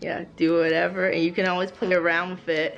Yeah, do whatever, and you can always play around with it.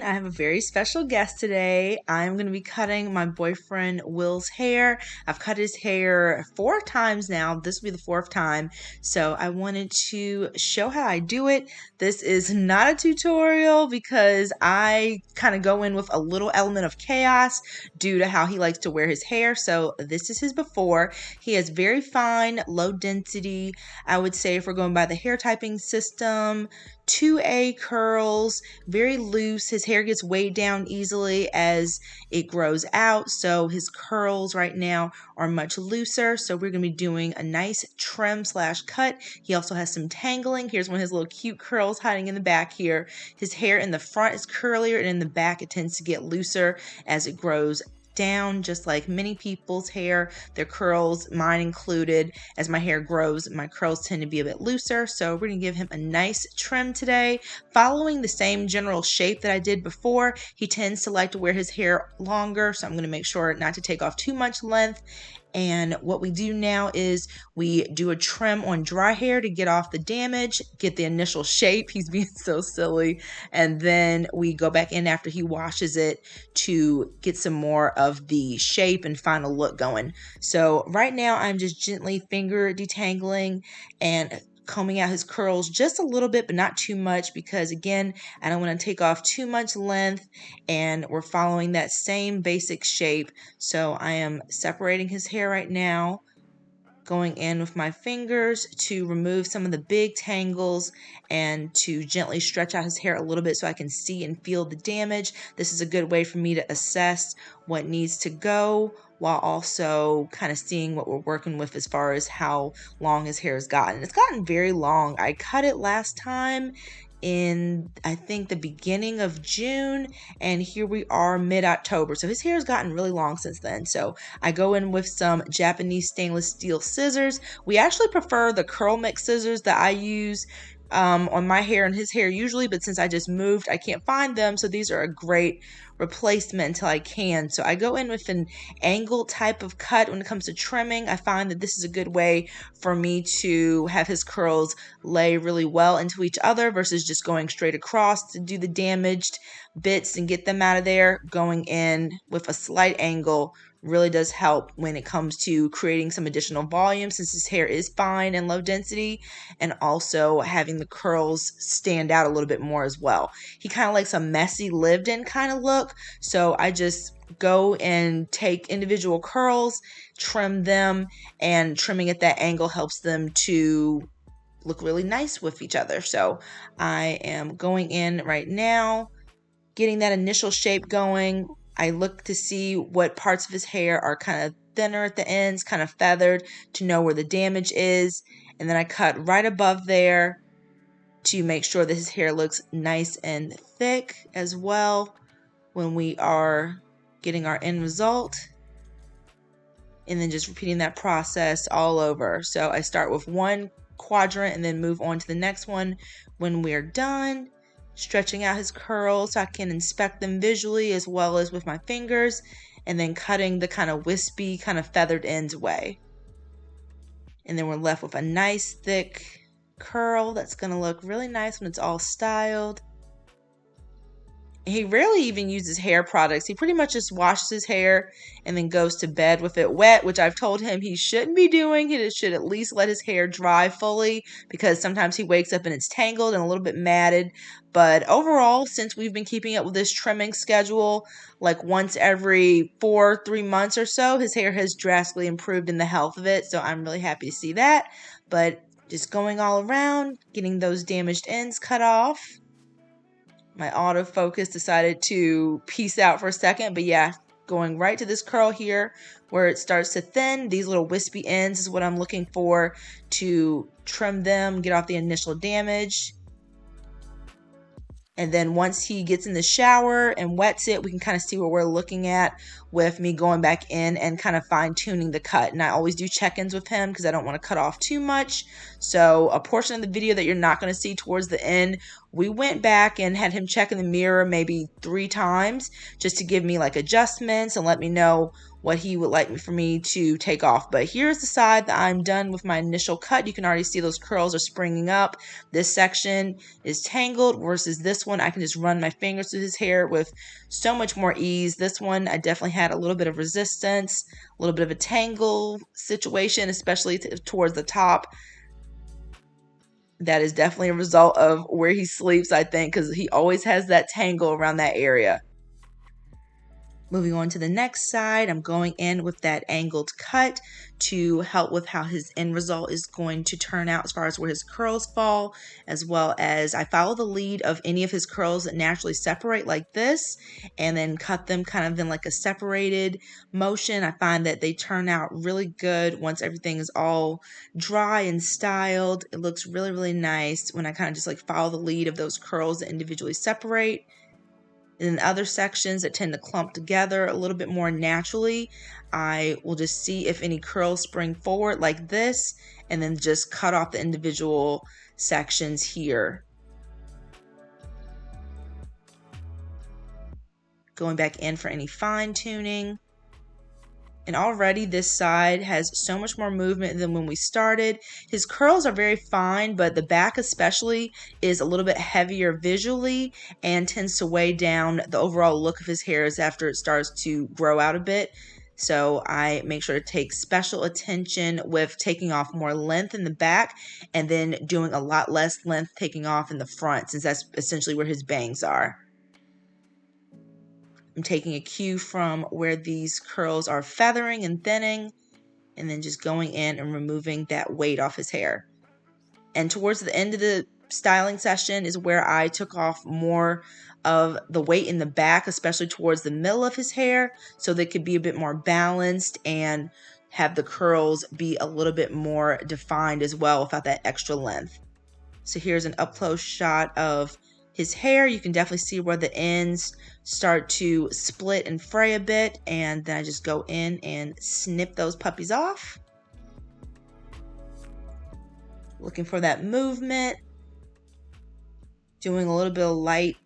I have a very special guest today. I'm going to be cutting my boyfriend Will's hair. I've cut his hair 4 times now. This will be the 4th time. So I wanted to show how I do it. This is not a tutorial because I kind of go in with a little element of chaos due to how he likes to wear his hair. So this is his before. He has very fine, low density. I would say if we're going by the hair typing system, 2A curls, very loose. His hair gets weighed down easily as it grows out. So his curls right now are much looser. So we're going to be doing a nice trim / cut. He also has some tangling. Here's one of his little cute curls hiding in the back here. His hair in the front is curlier, and in the back it tends to get looser as it grows down, just like many people's hair, their curls, mine included. As my hair grows, my curls tend to be a bit looser. So we're going to give him a nice trim today, following the same general shape that I did before. He tends to like to wear his hair longer, so I'm going to make sure not to take off too much length. And what we do now is we do a trim on dry hair to get off the damage, get the initial shape. He's being so silly. And then we go back in after he washes it to get some more of the shape and final look going. So right now I'm just gently finger detangling and combing out his curls just a little bit, but not too much, because again, I don't want to take off too much length, and we're following that same basic shape. So I am separating his hair right now, going in with my fingers to remove some of the big tangles and to gently stretch out his hair a little bit so I can see and feel the damage. This is a good way for me to assess what needs to go, while also kind of seeing what we're working with as far as how long his hair has gotten. It's gotten very long. I cut it last time in, I think, the beginning of June, and here we are mid-October. So his hair has gotten really long since then. So I go in with some Japanese stainless steel scissors. We actually prefer the curl mix scissors that I use on my hair and his hair usually, but since I just moved, I can't find them. So these are a great replacement until I can. So I go in with an angled type of cut when it comes to trimming. I find that this is a good way for me to have his curls lay really well into each other versus just going straight across to do the damaged bits and get them out of there. Going in with a slight angle really does help when it comes to creating some additional volume, since his hair is fine and low density, and also having the curls stand out a little bit more as well. He kind of likes a messy, lived in kind of look, so I just go and take individual curls, trim them, and trimming at that angle helps them to look really nice with each other. So I am going in right now, getting that initial shape going. I look to see what parts of his hair are kind of thinner at the ends, kind of feathered, to know where the damage is. And then I cut right above there to make sure that his hair looks nice and thick as well when we are getting our end result. And then just repeating that process all over. So I start with one quadrant and then move on to the next one when we're done. Stretching out his curls so I can inspect them visually as well as with my fingers, and then cutting the kind of wispy, kind of feathered ends away. And then we're left with a nice thick curl that's going to look really nice when it's all styled. He rarely even uses hair products. He pretty much just washes his hair and then goes to bed with it wet, which I've told him he shouldn't be doing. He should at least let his hair dry fully, because sometimes he wakes up and it's tangled and a little bit matted. But overall, since we've been keeping up with this trimming schedule, like once every 3 months or so, his hair has drastically improved in the health of it. So I'm really happy to see that. But just going all around, getting those damaged ends cut off. My autofocus decided to peace out for a second, but yeah, going right to this curl here where it starts to thin. These little wispy ends is what I'm looking for to trim them, get off the initial damage. And then once he gets in the shower and wets it, we can kind of see what we're looking at with me going back in and kind of fine tuning the cut. And I always do check-ins with him because I don't want to cut off too much. So a portion of the video that you're not going to see towards the end, we went back and had him check in the mirror maybe 3 times just to give me like adjustments and let me know what he would like for me to take off. But here's the side that I'm done with my initial cut. You can already see those curls are springing up. This section is tangled versus this one. I can just run my fingers through his hair with so much more ease. This one, I definitely had a little bit of resistance, a little bit of a tangle situation, especially towards the top. That is definitely a result of where he sleeps, I think, because he always has that tangle around that area. Moving on to the next side, I'm going in with that angled cut to help with how his end result is going to turn out as far as where his curls fall, as well as I follow the lead of any of his curls that naturally separate like this and then cut them kind of in like a separated motion. I find that they turn out really good once everything is all dry and styled. It looks really, really nice when I kind of just like follow the lead of those curls that individually separate. In other sections that tend to clump together a little bit more naturally, I will just see if any curls spring forward like this and then just cut off the individual sections here. Going back in for any fine tuning. And already this side has so much more movement than when we started. His curls are very fine, but the back especially is a little bit heavier visually and tends to weigh down the overall look of his hairs after it starts to grow out a bit. So I make sure to take special attention with taking off more length in the back and then doing a lot less length taking off in the front, since that's essentially where his bangs are. I'm taking a cue from where these curls are feathering and thinning, and then just going in and removing that weight off his hair. And towards the end of the styling session is where I took off more of the weight in the back, especially towards the middle of his hair, so they could be a bit more balanced and have the curls be a little bit more defined as well without that extra length. So here's an up close shot of his hair. You can definitely see where the ends start to split and fray a bit, and then I just go in and snip those puppies off. Looking for that movement, doing a little bit of light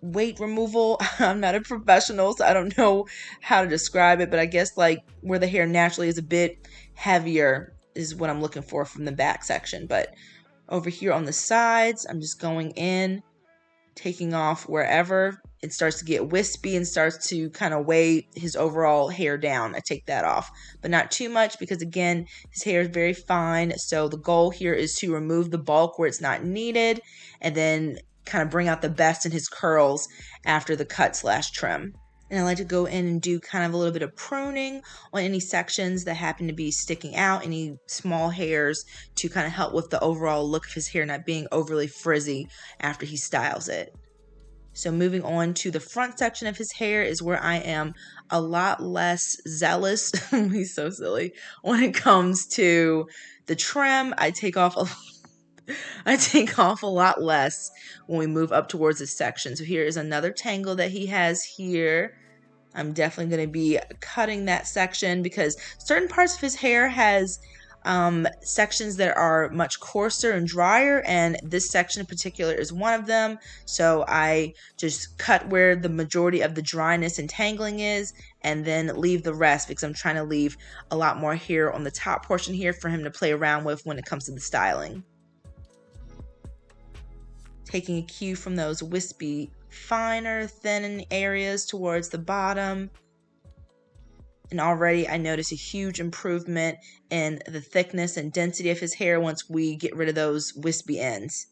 weight removal. I'm not a professional, so I don't know how to describe it, but I guess like where the hair naturally is a bit heavier is what I'm looking for from the back section. But over here on the sides, I'm just going in, taking off wherever it starts to get wispy and starts to kind of weigh his overall hair down. I take that off, but not too much because again, his hair is very fine. So the goal here is to remove the bulk where it's not needed and then kind of bring out the best in his curls after the cut/trim. And I like to go in and do kind of a little bit of pruning on any sections that happen to be sticking out, any small hairs, to kind of help with the overall look of his hair not being overly frizzy after he styles it. So moving on to the front section of his hair is where I am a lot less zealous. He's so silly. When it comes to the trim, I take off a lot less when we move up towards this section. So here is another tangle that he has here. I'm definitely going to be cutting that section because certain parts of his hair has sections that are much coarser and drier, and this section in particular is one of them. So I just cut where the majority of the dryness and tangling is and then leave the rest because I'm trying to leave a lot more hair on the top portion here for him to play around with when it comes to the styling. Taking a cue from those wispy, finer, thin areas towards the bottom. And already I notice a huge improvement in the thickness and density of his hair once we get rid of those wispy ends.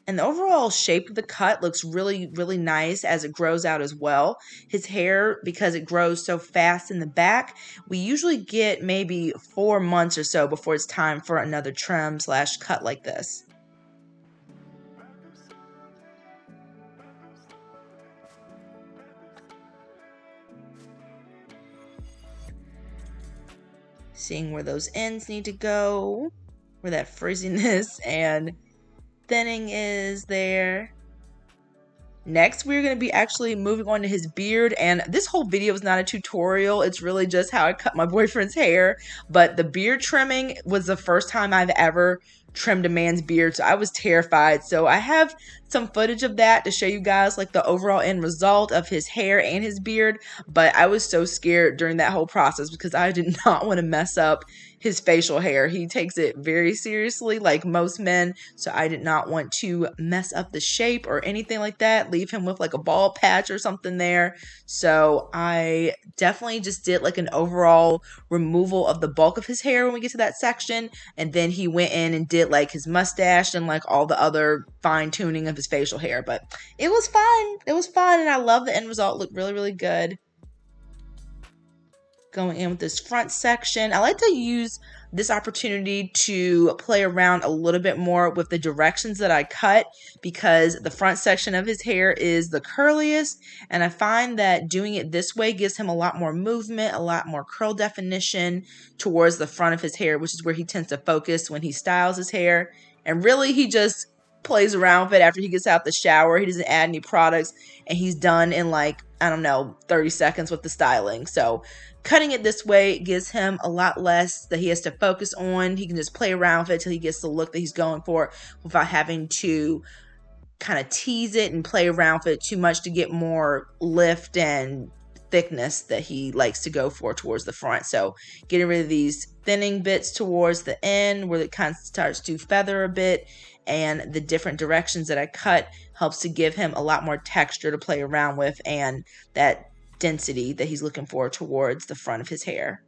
And the overall shape of the cut looks really, really nice as it grows out as well. His hair, because it grows so fast in the back, we usually get maybe 4 months or so before it's time for another trim/cut like this. Seeing where those ends need to go, where that frizziness and thinning is there. Next, we're going to be actually moving on to his beard, and this whole video is not a tutorial. It's really just how I cut my boyfriend's hair, but the beard trimming was the first time I've ever trimmed a man's beard, so I was terrified. So I have some footage of that to show you guys like the overall end result of his hair and his beard, but I was so scared during that whole process because I did not want to mess up his facial hair. He takes it very seriously, like most men, so I did not want to mess up the shape or anything like that, leave him with like a bald patch or something there. So I definitely just did like an overall removal of the bulk of his hair when we get to that section, and then he went in and did like his mustache and like all the other fine tuning of his facial hair. But it was fun. It was fun, and I love the end result. Looked really, really good. Going in with this front section, I like to use this opportunity to play around a little bit more with the directions that I cut, because the front section of his hair is the curliest, and I find that doing it this way gives him a lot more movement, a lot more curl definition towards the front of his hair, which is where he tends to focus when he styles his hair. And really, he just plays around with it after he gets out the shower. He doesn't add any products, and he's done in like, I don't know, 30 seconds with the styling. So cutting it this way gives him a lot less that he has to focus on. He can just play around with it till he gets the look that he's going for without having to kind of tease it and play around with it too much to get more lift and thickness that he likes to go for towards the front. So getting rid of these thinning bits towards the end where it kind of starts to feather a bit, and the different directions that I cut helps to give him a lot more texture to play around with and that density that he's looking for towards the front of his hair.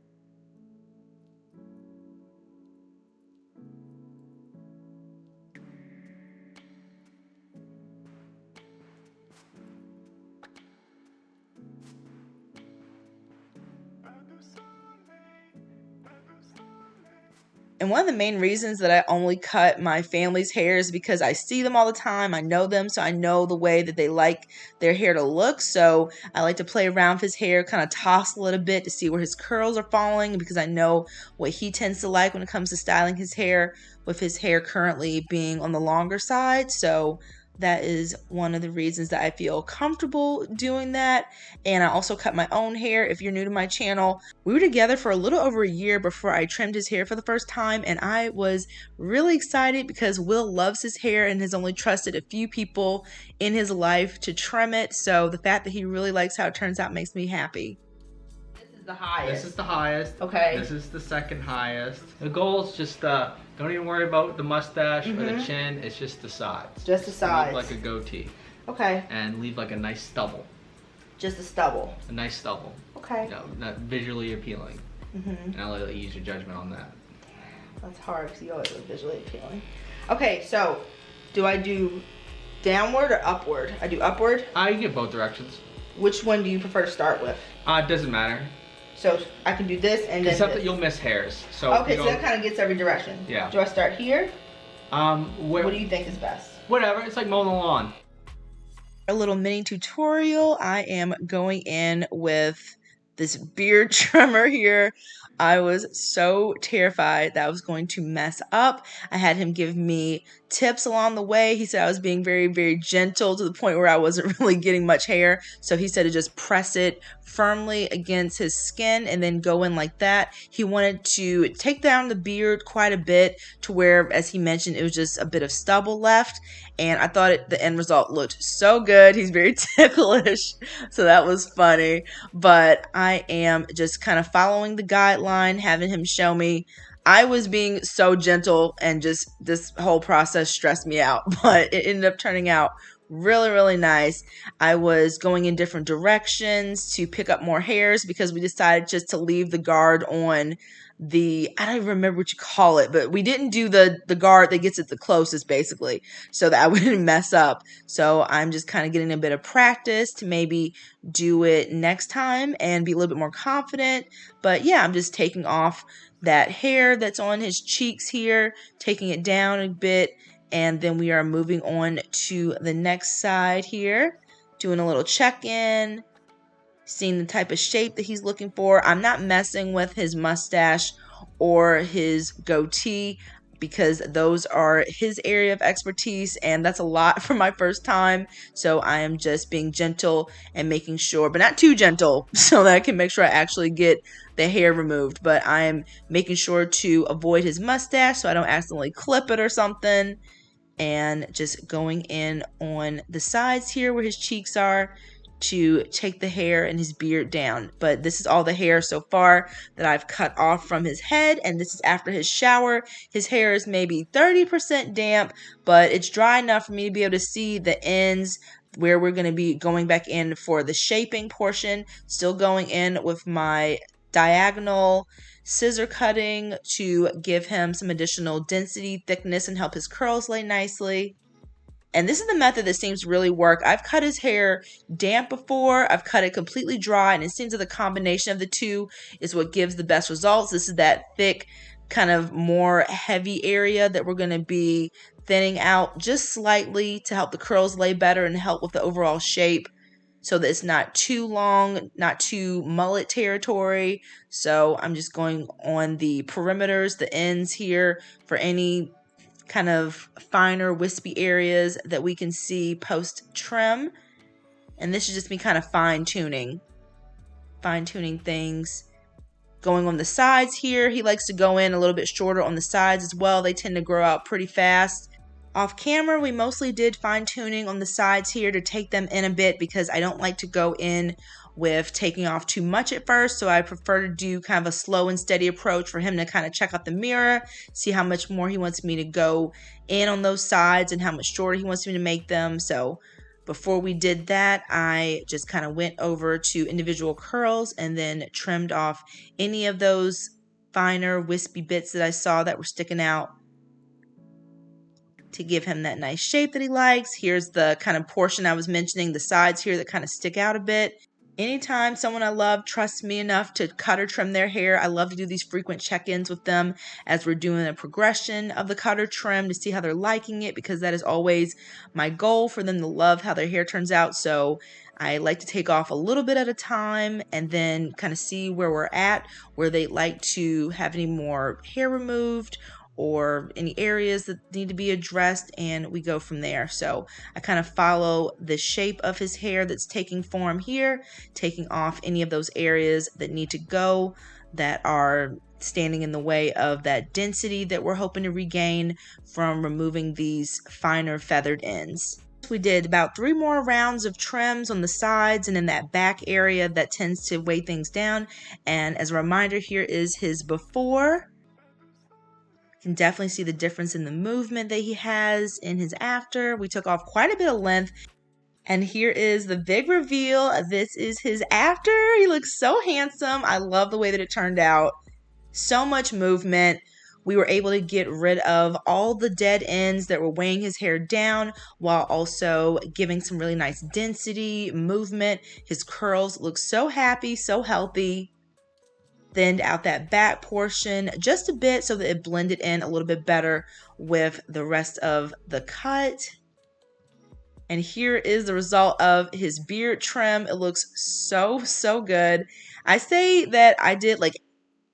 And one of the main reasons that I only cut my family's hair is because I see them all the time. I know them, so I know the way that they like their hair to look. So I like to play around with his hair, kind of toss a little bit to see where his curls are falling, because I know what he tends to like when it comes to styling his hair, with his hair currently being on the longer side. So that is one of the reasons that I feel comfortable doing that. And I also cut my own hair. If you're new to my channel, we were together for a little over a year before I trimmed his hair for the first time, and I was really excited because Will loves his hair and has only trusted a few people in his life to trim it. So the fact that he really likes how it turns out makes me happy. The highest. This is the highest. Okay. This is the second highest. The goal is just don't even worry about the mustache or the chin. It's just the sides. Just the sides. Leave like a goatee. Okay. And leave like a nice stubble. Just a stubble. A nice stubble. Okay. No, not visually appealing. And I'll let you use your judgment on that. That's hard because you always look visually appealing. Okay, so do I do downward or upward? I do upward. You can get both directions. Which one do you prefer to start with? It doesn't matter. So I can do this and then Except this. that you'll miss hairs. So okay, so that kind of gets every direction. Yeah. Do I start here? What do you think is best? Whatever. It's like mowing the lawn. A little mini tutorial. I am going in with this beard trimmer here. I was so terrified that I was going to mess up. I had him give me tips along the way. He said I was being very, very gentle to the point where I wasn't really getting much hair. So he said to just press it firmly against his skin and then go in like that. He wanted to take down the beard quite a bit to where, as he mentioned, it was just a bit of stubble left. And I thought the end result looked so good. He's very ticklish, so that was funny. But I am just kind of following the guideline, having him show me. I was being so gentle, and just this whole process stressed me out, but it ended up turning out really, really nice. I was going in different directions to pick up more hairs because we decided just to leave the guard on the, I don't even remember what you call it, but we didn't do the guard that gets it the closest, basically, so that I wouldn't mess up. So I'm just kind of getting a bit of practice to maybe do it next time and be a little bit more confident. But yeah, I'm just taking off that hair that's on his cheeks here, taking it down a bit, and then we are moving on to the next side here, doing a little check-in, seeing the type of shape that he's looking for. I'm not messing with his mustache or his goatee. because those are his area of expertise, and that's a lot for my first time. So I am just being gentle and making sure, but not too gentle, so that I can make sure I actually get the hair removed. But I am making sure to avoid his mustache so I don't accidentally clip it or something. And just going in on the sides here where his cheeks are to take the hair and his beard down. But this is all the hair so far that I've cut off from his head, and this is after his shower. His hair is maybe 30% damp, but it's dry enough for me to be able to see the ends where we're going to be going back in for the shaping portion. Still going in with my diagonal scissor cutting to give him some additional density, thickness, and help his curls lay nicely. And this is the method that seems to really work. I've cut his hair damp before. I've cut it completely dry, and it seems that the combination of the two is what gives the best results. This is that thick, kind of more heavy area that we're going to be thinning out just slightly to help the curls lay better and help with the overall shape, so that it's not too long, not too mullet territory. So I'm just going on the perimeters, the ends here, for any kind of finer wispy areas that we can see post trim. And this is just me kind of fine tuning things. Going on the sides here, he likes to go in a little bit shorter on the sides as well. They tend to grow out pretty fast. Off camera, we mostly did fine tuning on the sides here to take them in a bit, because I don't like to go in with taking off too much at first. So I prefer to do kind of a slow and steady approach for him to kind of check out the mirror, see how much more he wants me to go in on those sides and how much shorter he wants me to make them. So before we did that, I just kind of went over to individual curls and then trimmed off any of those finer wispy bits that I saw that were sticking out to give him that nice shape that he likes. Here's the kind of portion I was mentioning, the sides here that kind of stick out a bit. Anytime someone I love trusts me enough to cut or trim their hair, I love to do these frequent check-ins with them as we're doing a progression of the cut or trim to see how they're liking it, because that is always my goal, for them to love how their hair turns out. So I like to take off a little bit at a time and then kind of see where we're at, where they like to have any more hair removed or any areas that need to be addressed, and we go from there. So I kind of follow the shape of his hair that's taking form here, taking off any of those areas that need to go, that are standing in the way of that density that we're hoping to regain from removing these finer feathered ends. We did about 3 more rounds of trims on the sides and in that back area that tends to weigh things down. And as a reminder, here is his before. Can definitely see the difference in the movement that he has in his after. We took off quite a bit of length, and here is the big reveal. This is his after. He looks so handsome. I love the way that it turned out. So much movement. We were able to get rid of all the dead ends that were weighing his hair down, while also giving some really nice density, movement. His curls look so happy, so healthy. Thinned out that back portion just a bit so that it blended in a little bit better with the rest of the cut. And here is the result of his beard trim. It looks so good. I say that I did like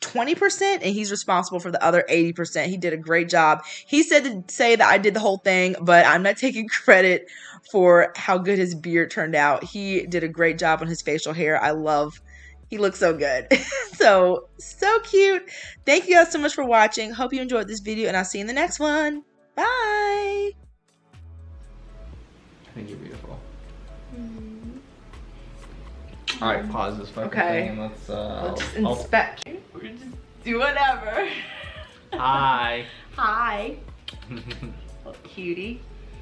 20% and he's responsible for the other 80%. He did a great job. He said to say that I did the whole thing, but I'm not taking credit for how good his beard turned out. He did a great job on his facial hair. He looks so good. So cute. Thank you guys so much for watching. Hope you enjoyed this video, and I'll see you in the next one. Bye. I think you're beautiful. All right, pause this fucking thing and let's just inspect. We're just do whatever. Hi. Hi. Little cutie.